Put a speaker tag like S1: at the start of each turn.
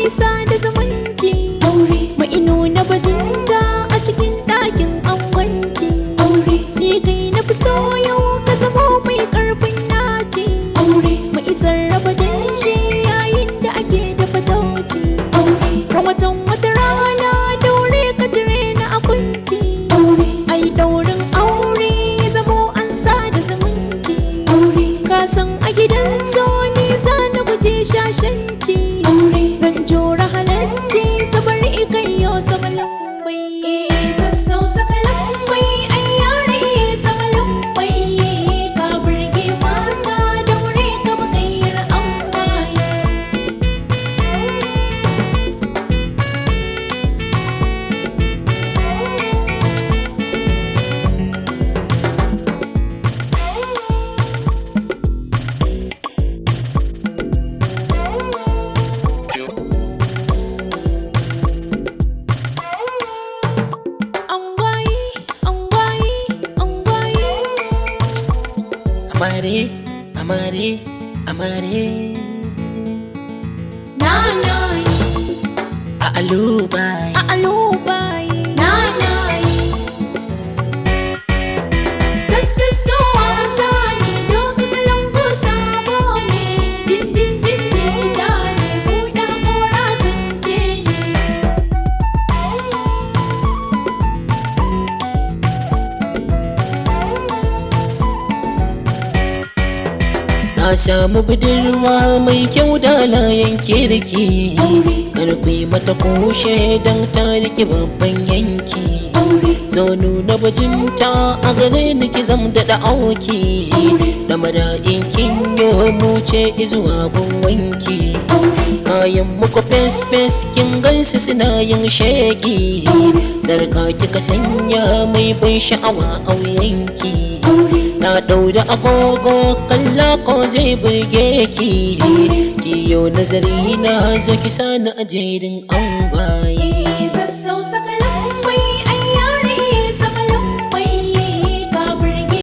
S1: sada zumunci. Aure mai nuna bajinta a cikin ɗakin angwanci. Aure ni kai na fi so yau ka zamo mai ƙarfin naci. Aure mai sarrafa danshi yayin da ake dafa tauci. Aure ran wata rana daure ka cire na a kunci. Aure ai daurin aure ya zamo an sada zumunci. Aure ka san a gidan so ni za na guje shashanci. Aure zan jora halacci zabar ikai yau sama lambai. Sassau saka lambai ai yare sama lambai. Ka burge mata daure ka bakayyar ambaye.
S2: Amare, amare, amare.
S1: Nanay,
S2: A alubay,
S1: aalubay. Nanay, sassaso wasa ne doka kalambo sabo ne. Jinjita ne buɗa kora zance ne.
S2: na samu budurwa mai kyau da layan kirki. Karfi mata kushe don ta rike babban yanki. Zo nuna bajinta a gare ni ki zam da auki. Da mara'in kin yo mu ce izuwa gun wanki. Kayan muku fes kin gansu suna yin sheki. Sarka kika sanya mai ban sha'awa a wuyanki. Na ɗaura agogo kalla ko zai burge ki. Kiyo nazari na zo ki sani a jerin angwaye.
S1: Sassau saka lambai